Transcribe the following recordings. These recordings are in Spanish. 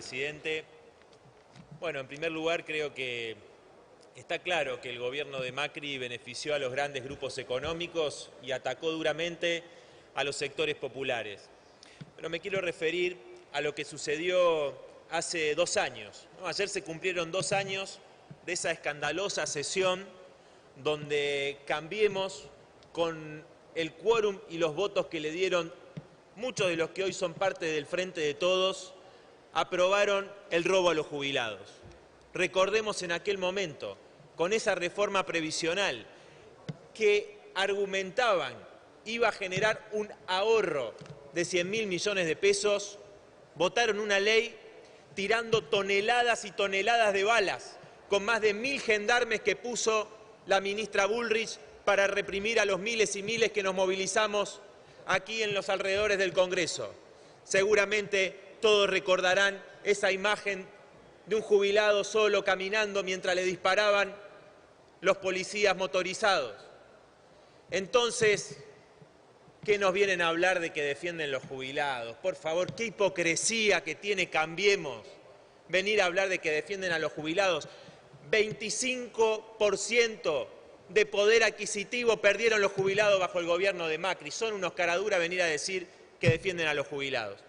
presidente. Bueno, en primer lugar creo que está claro que el gobierno de Macri benefició a los grandes grupos económicos y atacó duramente a los sectores populares. Pero me quiero referir a lo que sucedió hace 2 años, ¿no? Ayer se cumplieron 2 años de esa escandalosa sesión donde Cambiemos, con el quórum y los votos que le dieron muchos de los que hoy son parte del Frente de Todos, aprobaron el robo a los jubilados. Recordemos en aquel momento, con esa reforma previsional que argumentaban iba a generar un ahorro de 100.000 millones de pesos, votaron una ley tirando toneladas y toneladas de balas, con más de 1.000 gendarmes que puso la ministra Bullrich para reprimir a los miles y miles que nos movilizamos aquí en los alrededores del Congreso. Seguramente todos recordarán esa imagen de un jubilado solo caminando mientras le disparaban los policías motorizados. Entonces, ¿qué nos vienen a hablar de que defienden los jubilados? Por favor, qué hipocresía que tiene Cambiemos venir a hablar de que defienden a los jubilados. 25% de poder adquisitivo perdieron los jubilados bajo el gobierno de Macri. Son unos caraduras venir a decir que defienden a los jubilados.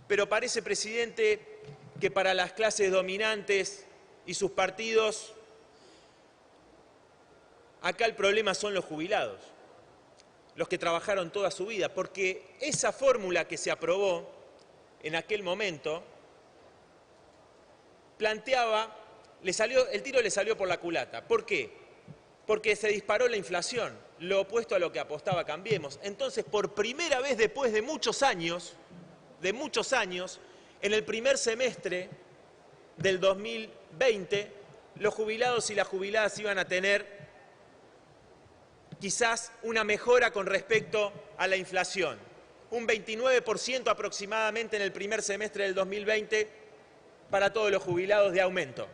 Pero parece, presidente, que para las clases dominantes y sus partidos, acá el problema son los jubilados, los que trabajaron toda su vida, porque esa fórmula que se aprobó en aquel momento planteaba, el tiro le salió por la culata. ¿Por qué? Porque se disparó la inflación, lo opuesto a lo que apostaba Cambiemos. Entonces, por primera vez después de muchos años, en el primer semestre del 2020, los jubilados y las jubiladas iban a tener quizás una mejora con respecto a la inflación. Un 29% aproximadamente en el primer semestre del 2020 para todos los jubilados de aumento.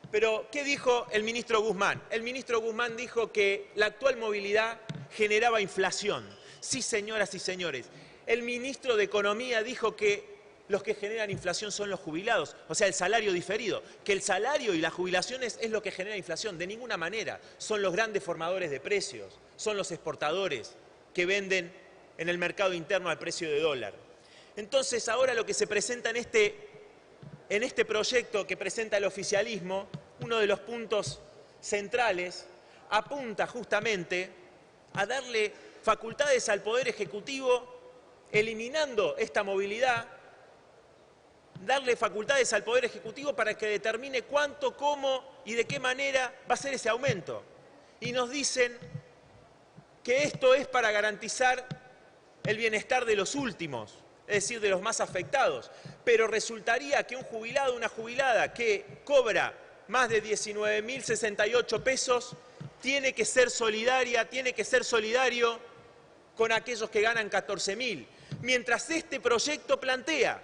Pero, ¿qué dijo el ministro Guzmán? El ministro Guzmán dijo que la actual movilidad generaba inflación. Sí, señoras y señores, el ministro de Economía dijo que los que generan inflación son los jubilados, o sea, el salario diferido, que el salario y las jubilaciones es lo que genera inflación. De ninguna manera, son los grandes formadores de precios, son los exportadores que venden en el mercado interno al precio de dólar. Entonces, ahora lo que se presenta en este proyecto que presenta el oficialismo, uno de los puntos centrales, apunta justamente a darle facultades al Poder Ejecutivo, eliminando esta movilidad, darle facultades al Poder Ejecutivo para que determine cuánto, cómo y de qué manera va a ser ese aumento. Y nos dicen que esto es para garantizar el bienestar de los últimos, es decir, de los más afectados. Pero resultaría que un jubilado o una jubilada que cobra más de 19.068 pesos tiene que ser solidario con aquellos que ganan 14.000. Mientras este proyecto plantea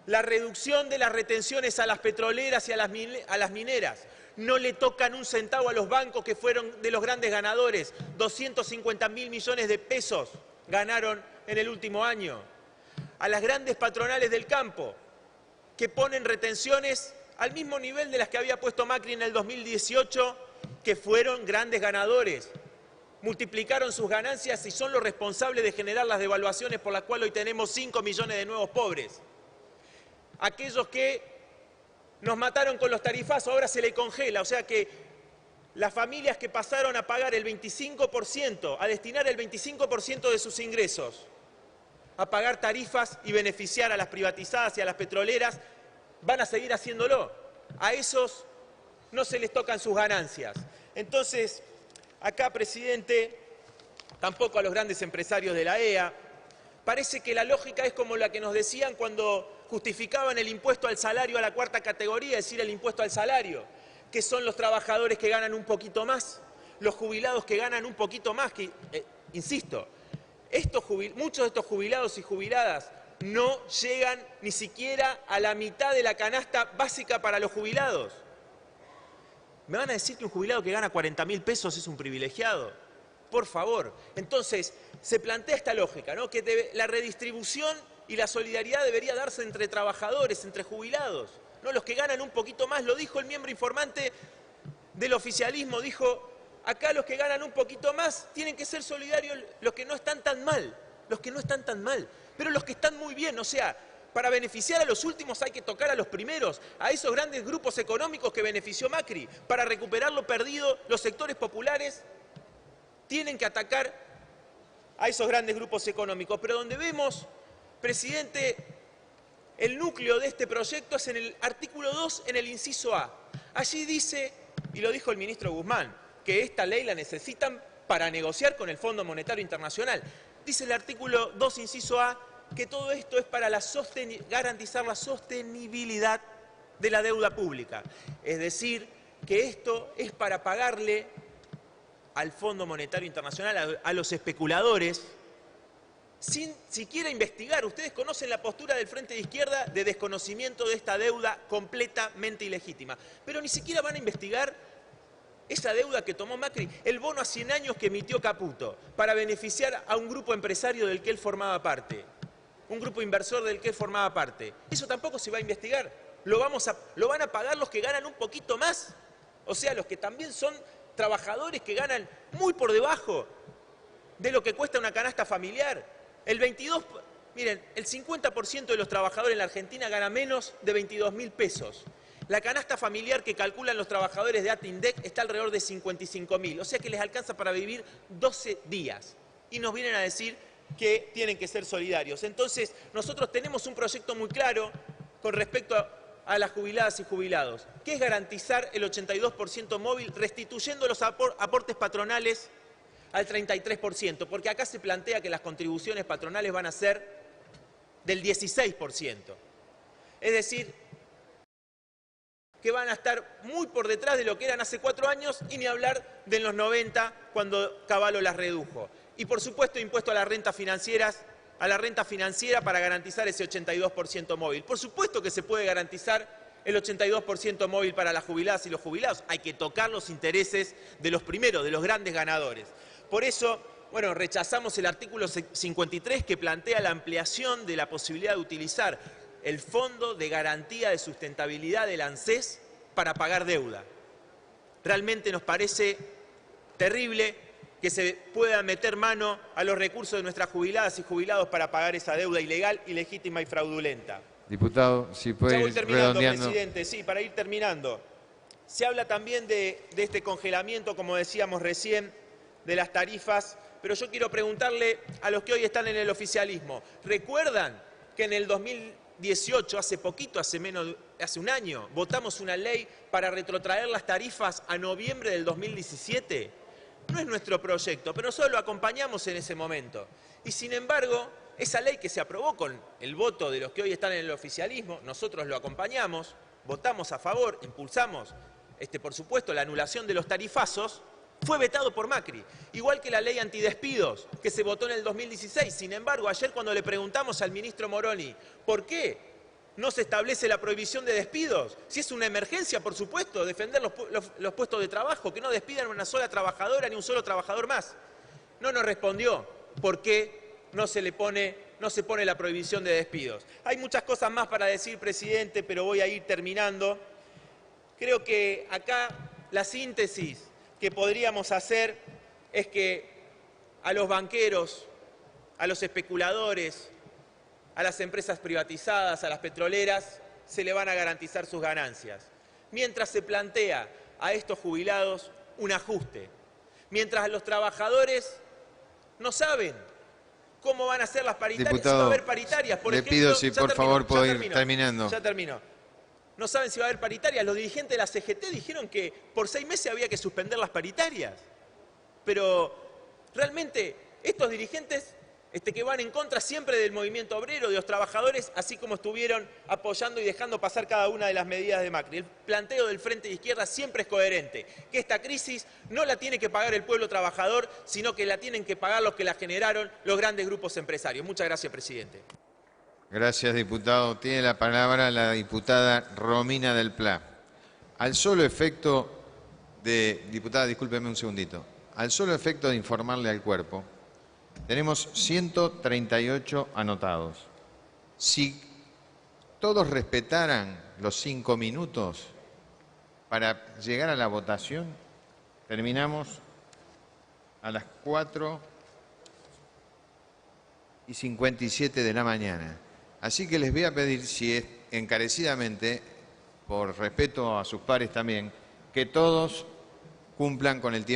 la reducción de las retenciones a las petroleras y a las mineras, no le tocan un centavo a los bancos que fueron de los grandes ganadores, 250.000 millones de pesos ganaron en el último año. A las grandes patronales del campo, que ponen retenciones al mismo nivel de las que había puesto Macri en el 2018, que fueron grandes ganadores, multiplicaron sus ganancias y son los responsables de generar las devaluaciones por las cuales hoy tenemos 5 millones de nuevos pobres. Aquellos que nos mataron con los tarifazos, ahora se le congela, o sea que las familias que pasaron a pagar el 25%, a destinar el 25% de sus ingresos a pagar tarifas y beneficiar a las privatizadas y a las petroleras, van a seguir haciéndolo. A esos no se les tocan sus ganancias. Entonces, acá, presidente, tampoco a los grandes empresarios de la EA. Parece que la lógica es como la que nos decían cuando justificaban el impuesto al salario a la cuarta categoría, es decir, el impuesto al salario, que son los trabajadores que ganan un poquito más, los jubilados que ganan un poquito más, que, insisto, muchos de estos jubilados y jubiladas no llegan ni siquiera a la mitad de la canasta básica para los jubilados. ¿Me van a decir que un jubilado que gana 40.000 pesos es un privilegiado? Por favor. Entonces, se plantea esta lógica, ¿no? Que la redistribución y la solidaridad debería darse entre trabajadores, entre jubilados, no los que ganan un poquito más. Lo dijo el miembro informante del oficialismo, dijo, acá los que ganan un poquito más tienen que ser solidarios los que no están tan mal, los que no están tan mal, pero los que están muy bien, o sea, para beneficiar a los últimos hay que tocar a los primeros, a esos grandes grupos económicos que benefició Macri. Para recuperar lo perdido, los sectores populares tienen que atacar a esos grandes grupos económicos. Pero donde vemos, presidente, el núcleo de este proyecto es en el artículo 2, en el inciso A. Allí dice, y lo dijo el ministro Guzmán, que esta ley la necesitan para negociar con el Fondo Monetario Internacional. Dice el artículo 2, inciso A, que todo esto es para garantizar la sostenibilidad de la deuda pública. Es decir, que esto es para pagarle al Fondo Monetario Internacional, a los especuladores, sin siquiera investigar. Ustedes conocen la postura del Frente de Izquierda de desconocimiento de esta deuda completamente ilegítima, pero ni siquiera van a investigar esa deuda que tomó Macri, el bono a 100 años que emitió Caputo, para beneficiar a un grupo empresario del que él formaba parte, un grupo inversor del que él formaba parte. Eso tampoco se va a investigar. Lo van a pagar los que ganan un poquito más, o sea, los que también son trabajadores que ganan muy por debajo de lo que cuesta una canasta familiar. Miren, el 50% de los trabajadores en la Argentina gana menos de 22.000 pesos. La canasta familiar que calculan los trabajadores de ATINDEC está alrededor de 55.000, o sea que les alcanza para vivir 12 días. Y nos vienen a decir que tienen que ser solidarios. Entonces, nosotros tenemos un proyecto muy claro con respecto a las jubiladas y jubilados, que es garantizar el 82% móvil, restituyendo los aportes patronales al 33%, porque acá se plantea que las contribuciones patronales van a ser del 16%. Es decir, que van a estar muy por detrás de lo que eran hace 4 años y ni hablar de los 90 cuando Cavallo las redujo. Y por supuesto impuesto a la renta financiera para garantizar ese 82% móvil. Por supuesto que se puede garantizar el 82% móvil para las jubiladas y los jubilados. Hay que tocar los intereses de los primeros, de los grandes ganadores. Por eso, bueno, rechazamos el artículo 53 que plantea la ampliación de la posibilidad de utilizar el Fondo de Garantía de Sustentabilidad del ANSES para pagar deuda. Realmente nos parece terrible que se pueda meter mano a los recursos de nuestras jubiladas y jubilados para pagar esa deuda ilegal, ilegítima y fraudulenta. Diputado, si puede ir redondeando. Presidente, sí, para ir terminando. Se habla también de este congelamiento, como decíamos recién, de las tarifas, pero yo quiero preguntarle a los que hoy están en el oficialismo, ¿recuerdan que en el 2018, hace poquito, hace un año, votamos una ley para retrotraer las tarifas a noviembre del 2017? No es nuestro proyecto, pero nosotros lo acompañamos en ese momento. Y sin embargo, esa ley que se aprobó con el voto de los que hoy están en el oficialismo, nosotros lo acompañamos, votamos a favor, impulsamos, por supuesto, la anulación de los tarifazos, fue vetado por Macri. Igual que la ley antidespidos, que se votó en el 2016. Sin embargo, ayer cuando le preguntamos al ministro Moroni por qué no se establece la prohibición de despidos, si es una emergencia, por supuesto, defender los puestos de trabajo, que no despidan a una sola trabajadora ni un solo trabajador más. No nos respondió por qué no se pone la prohibición de despidos. Hay muchas cosas más para decir, presidente, pero voy a ir terminando. Creo que acá la síntesis que podríamos hacer es que a los banqueros, a los especuladores, a las empresas privatizadas, a las petroleras, se le van a garantizar sus ganancias. Mientras se plantea a estos jubilados un ajuste. Mientras los trabajadores no saben cómo van a ser las paritarias. Diputado, si va a haber paritarias, por ejemplo, pido si por favor puedo ir terminando. Ya termino. No saben si va a haber paritarias. Los dirigentes de la CGT dijeron que por 6 meses había que suspender las paritarias. Pero realmente estos dirigentes que van en contra siempre del movimiento obrero, de los trabajadores, así como estuvieron apoyando y dejando pasar cada una de las medidas de Macri. El planteo del Frente de Izquierda siempre es coherente, que esta crisis no la tiene que pagar el pueblo trabajador, sino que la tienen que pagar los que la generaron, los grandes grupos empresarios. Muchas gracias, presidente. Gracias, diputado. Tiene la palabra la diputada Romina del Pla. Al solo efecto de... Diputada, discúlpeme un segundito. Al solo efecto de informarle al cuerpo, tenemos 138 anotados. Si todos respetaran los 5 minutos para llegar a la votación, terminamos a las 4:57 de la mañana. Así que les voy a pedir, si es encarecidamente, por respeto a sus pares también, que todos cumplan con el tiempo